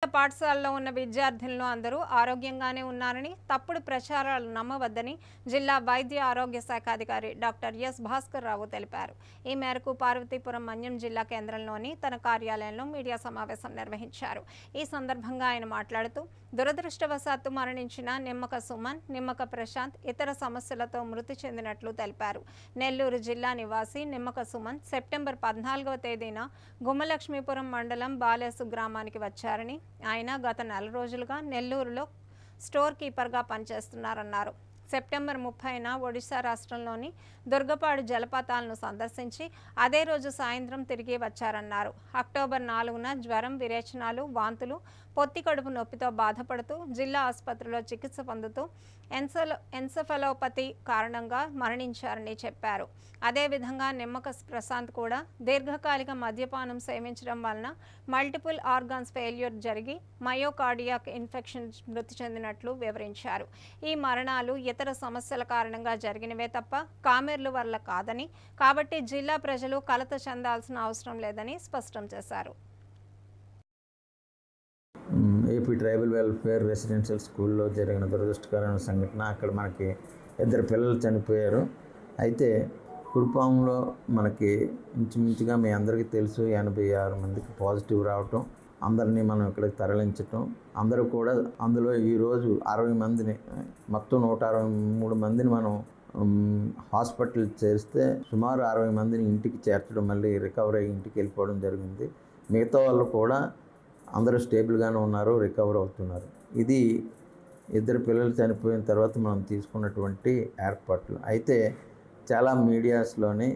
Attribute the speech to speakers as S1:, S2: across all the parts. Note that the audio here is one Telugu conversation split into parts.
S1: పాఠశాలలో ఉన్న విద్యార్థులను అందరూ ఆరోగ్యంగానే ఉన్నారని, తప్పుడు ప్రచారాలు నమ్మవద్దని జిల్లా వైద్య ఆరోగ్య శాఖ అధికారి డాక్టర్ ఎస్ భాస్కర్ రావు తెలిపారు. ఈ మేరకు పార్వతీపురం మన్యం జిల్లా కేంద్రంలోని తన కార్యాలయంలో మీడియా సమావేశం నిర్వహించారు. ఈ సందర్భంగా ఆయన మాట్లాడుతూ, దురదృష్టవశాత్తు మరణించిన నిమ్మక సుమన్, నిమ్మక ప్రశాంత్ ఇతర సమస్యలతో మృతి చెందినట్లు తెలిపారు. నెల్లూరు జిల్లా నివాసి నిమ్మక సుమన్ సెప్టెంబర్ 14వ తేదీన గుమ్మలక్ష్మీపురం మండలం బాలేసు గ్రామానికి వచ్చారని, ఆయన గత 4 రోజులుగా నెల్లూరులో స్టోర్ కీపర్గా పనిచేస్తున్నారన్నారు. సెప్టెంబర్ 30న ఒడిశా రాష్ట్రంలోని దుర్గపాడు జలపాతాలను సందర్శించి అదే రోజు సాయంత్రం తిరిగి వచ్చారన్నారు. అక్టోబర్ 4న జ్వరం, విరేచనాలు, వాంతులు, పొత్తి కడుపు నొప్పితో బాధపడుతూ జిల్లా ఆసుపత్రిలో చికిత్స పొందుతూ ఎన్సెఫలోపతి కారణంగా మరణించారని చెప్పారు. అదేవిధంగా నిమ్మక ప్రశాంత్ కూడా దీర్ఘకాలిక మద్యపానం సేవించడం వలన మల్టిపుల్ ఆర్గాన్స్ ఫెయిల్యూర్ జరిగి మయోకార్డియాక్ ఇన్ఫెక్షన్ మృతి చెందినట్లు వివరించారు. ఈ మరణాలు ఇతర సమస్యల కారణంగా జరిగినవే తప్ప కామెర్లు వల్ల కాదని, కాబట్టి జిల్లా ప్రజలు కలత చెందాల్సిన అవసరం లేదని స్పష్టం చేశారు.
S2: ఏపీ ట్రైబల్ వెల్ఫేర్ రెసిడెన్షియల్ స్కూల్లో జరిగిన దురదృష్టకరమైన సంఘటన. అక్కడ మనకి 2 పిల్లలు చనిపోయారు. అయితే కురుపాంలో మనకి ఇంచుమించుగా మీ అందరికీ తెలుసు 86 మందికి పాజిటివ్ రావటం, అందరినీ మనం ఇక్కడికి తరలించటం, అందరూ కూడా అందులో ఈరోజు 60 మందిని, మొత్తం 163 మందిని మనం హాస్పిటల్ చేస్తే సుమారు 60 మందిని ఇంటికి చేర్చడం, మళ్ళీ రికవర్ అయ్యి ఇంటికి వెళ్ళిపోవడం జరిగింది. మిగతా వాళ్ళు కూడా అందరూ స్టేబుల్గానే ఉన్నారు, రికవర్ అవుతున్నారు. ఇది 2 పిల్లలు చనిపోయిన తర్వాత మనం తీసుకున్నటువంటి ఏర్పాట్లు. అయితే చాలా మీడియాస్లోని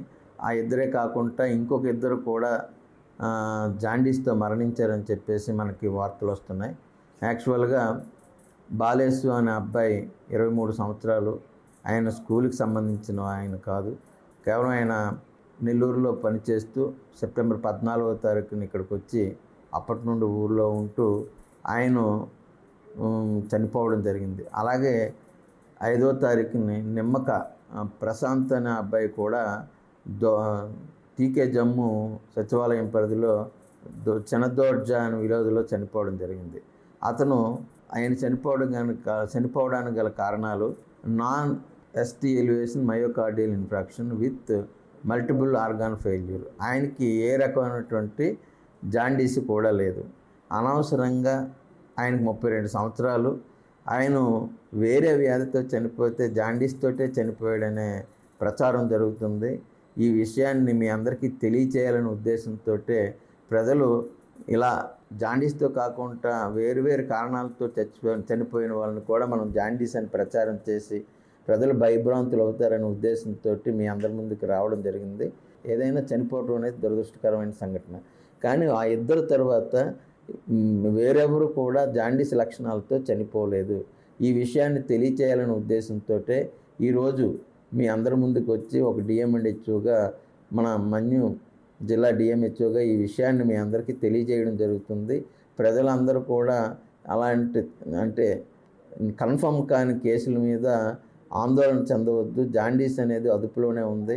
S2: ఆ 2 కాకుండా ఇంకొక 2 కూడా జాండీస్తో మరణించారని చెప్పేసి మనకి వార్తలు వస్తున్నాయి. యాక్చువల్గా బాలేసు అనే అబ్బాయి 23 సంవత్సరాలు, ఆయన స్కూల్కి సంబంధించిన ఆయన కాదు. కేవలం ఆయన నెల్లూరులో పనిచేస్తూ సెప్టెంబర్ 14వ తారీఖున ఇక్కడికి వచ్చి అప్పటి నుండి ఊళ్ళో ఉంటూ ఆయన చనిపోవడం జరిగింది. అలాగే 5వ తారీఖుని నిమ్మక ప్రశాంత్ అనే అబ్బాయి కూడా టీకే జమ్ము సచివాలయం పరిధిలో చెనదోడ్జా అనే విలేజ్లో చనిపోవడం జరిగింది. అతను ఆయన చనిపోవడానికి గల కారణాలు non ST elevation myocardial infarction with multiple organ failure. ఆయనకి ఏ రకమైనటువంటి జాండీస్ కూడా లేదు. అనవసరంగా ఆయనకు 32 సంవత్సరాలు, ఆయన వేరే వ్యాధితో చనిపోతే జాండీస్ తోటే చనిపోయాడనే ప్రచారం జరుగుతుంది. ఈ విషయాన్ని మీ అందరికీ తెలియచేయాలనే ఉద్దేశంతో ప్రజలు ఇలా జాండీస్తో కాకుండా వేరు కారణాలతో చనిపోయిన వాళ్ళని కూడా మనం జాండీస్ అని ప్రచారం చేసి ప్రజలు భయభ్రాంతులు అవుతారనే ఉద్దేశంతో మీ అందరి ముందుకు రావడం జరిగింది. ఏదైనా చనిపోవడం అనేది దురదృష్టకరమైన సంఘటన. కానీ ఆ 2 తర్వాత వేరెవరు కూడా జాండీస్ లక్షణాలతో చనిపోలేదు. ఈ విషయాన్ని తెలియచేయాలనే ఉద్దేశంతో ఈరోజు మీ అందరి ముందుకు వచ్చి ఒక డిఎంఎండ్హెచ్ఓగా, మన మన్యం జిల్లా డిఎంహెచ్ఓగా ఈ విషయాన్ని మీ అందరికీ తెలియజేయడం జరుగుతుంది. ప్రజలందరూ కూడా అంటే కన్ఫర్మ్ కాని కేసుల మీద ఆందోళన చెందవద్దు. జాండీస్ అనేది అదుపులోనే ఉంది.